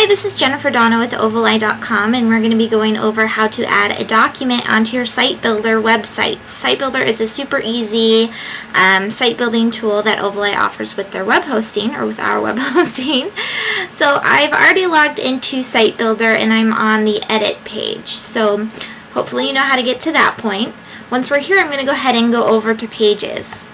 Hi, this is Jennifer Donna with Ovali.com, and we're going to be going over how to add a document onto your Sitebuilder website. Sitebuilder is a super easy site building tool that Ovali offers with their web hosting, or with our web hosting. So I've already logged into Sitebuilder and I'm on the edit page. So hopefully you know how to get to that point. Once we're here, I'm going to go ahead and go over to pages.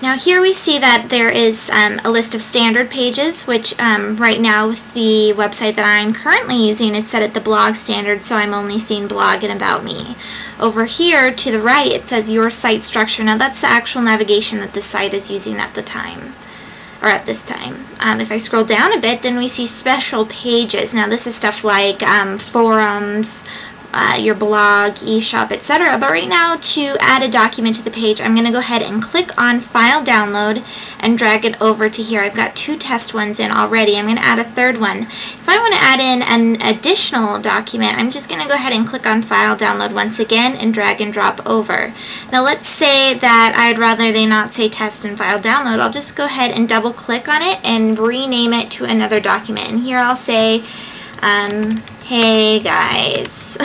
Now here we see that there is a list of standard pages, which right now with the website that I'm currently using, it's set at the blog standard, so I'm only seeing blog and about me. Over here to the right it says your site structure. Now that's the actual navigation that the site is using at the time, or at this time. If I scroll down a bit, then we see special pages. Now this is stuff like forums, your blog, eShop, etc. But right now, to add a document to the page, I'm going to go ahead and click on File Download and drag it over to here. I've got 2 test ones in already. I'm going to add a third one. If I want to add in an additional document, I'm just going to go ahead and click on File Download once again and drag and drop over. Now let's say that I'd rather they not say Test and File Download. I'll just go ahead and double click on it and rename it to another document. And here I'll say, hey guys.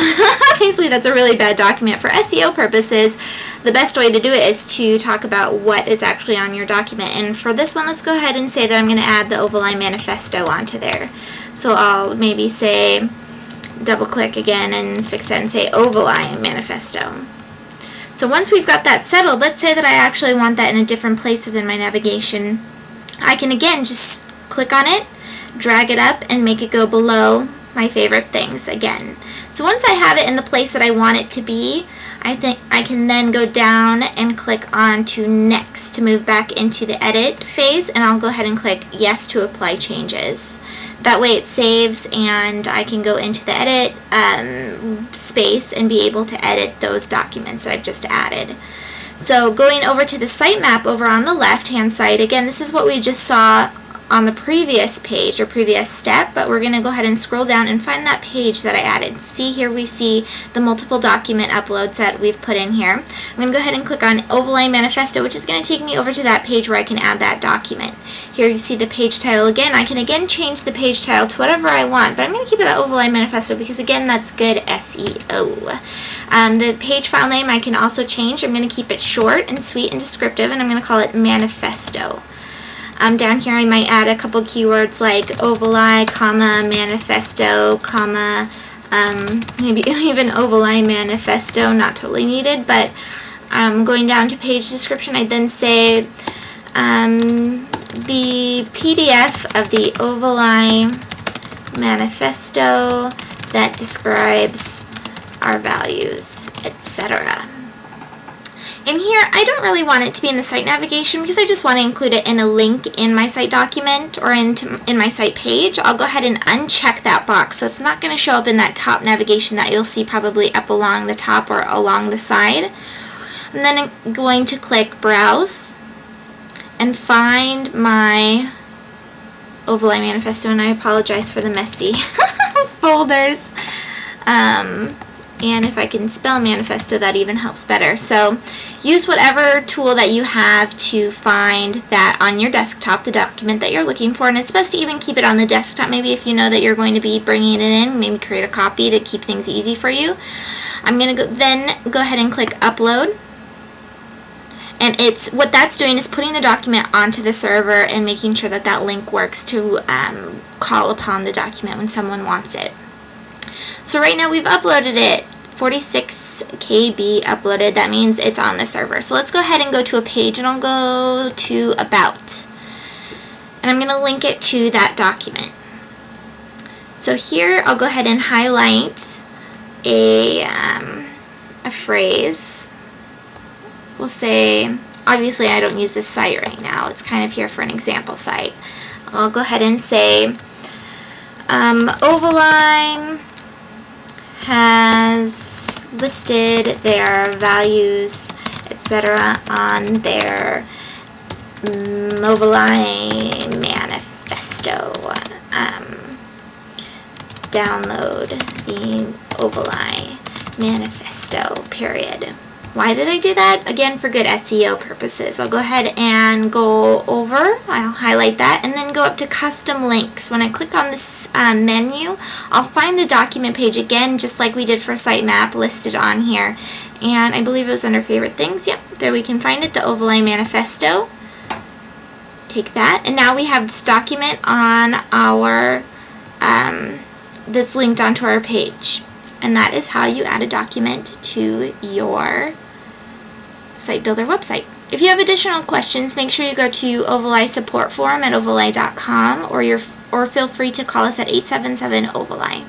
Obviously that's a really bad document. For SEO purposes, the best way to do it is to talk about what is actually on your document. And for this one, let's go ahead and say that I'm going to add the Ovali Manifesto onto there. So I'll maybe say, double click again and fix that and say Ovali Manifesto. So once we've got that settled, let's say that I actually want that in a different place within my navigation. I can again just click on it, drag it up, and make it go below my favorite things again. So once I have it in the place that I want it to be, I think I can then go down and click on to Next to move back into the edit phase, and I'll go ahead and click Yes to apply changes. That way it saves and I can go into the edit space and be able to edit those documents that I've just added. So going over to the sitemap over on the left hand side, again this is what we just saw on the previous page or previous step, but we're going to go ahead and scroll down and find that page that I added. See, here we see the multiple document uploads that we've put in here. I'm going to go ahead and click on Ovali Manifesto, which is going to take me over to that page where I can add that document. Here you see the page title again. I can again change the page title to whatever I want, but I'm going to keep it at Ovali Manifesto because again that's good SEO. The page file name I can also change. I'm going to keep it short and sweet and descriptive, and I'm going to call it Manifesto. Down here I might add a couple keywords like Ovali, comma, Manifesto, comma, maybe even Ovali Manifesto, not totally needed, but going down to page description, I then say the PDF of the Ovali Manifesto that describes our values, etc. In here, I don't really want it to be in the site navigation because I just want to include it in a link in my site document or in my site page. I'll go ahead and uncheck that box so it's not going to show up in that top navigation that you'll see probably up along the top or along the side. And then I'm going to click Browse and find my Ovali Manifesto, and I apologize for the messy folders. And if I can spell manifesto, that even helps better. So use whatever tool that you have to find that on your desktop, the document that you're looking for. And it's best to even keep it on the desktop. Maybe if you know that you're going to be bringing it in, maybe create a copy to keep things easy for you. I'm going to then go ahead and click Upload. And what that's doing is putting the document onto the server and making sure that that link works to call upon the document when someone wants it. So right now we've uploaded it, 46 KB uploaded. That means it's on the server. So let's go ahead and go to a page, and I'll go to About. And I'm going to link it to that document. So here I'll go ahead and highlight a phrase. We'll say, obviously I don't use this site right now. It's kind of here for an example site. I'll go ahead and say Ovali has listed their values, etc. on their Ovali Manifesto. Download the Ovali Manifesto, period. Why did I do that? Again, for good SEO purposes. I'll go ahead and go over, I'll highlight that, and then go up to custom links. When I click on this menu, I'll find the document page again, just like we did for sitemap, listed on here. And I believe it was under favorite things. Yep, there we can find it, the Overlay Manifesto. Take that, and now we have this document on our, that's linked onto our page. And that is how you add a document to your Sitebuilder website. If you have additional questions, make sure you go to Overlay support forum at overlay.com or feel free to call us at 877-OVERLAY.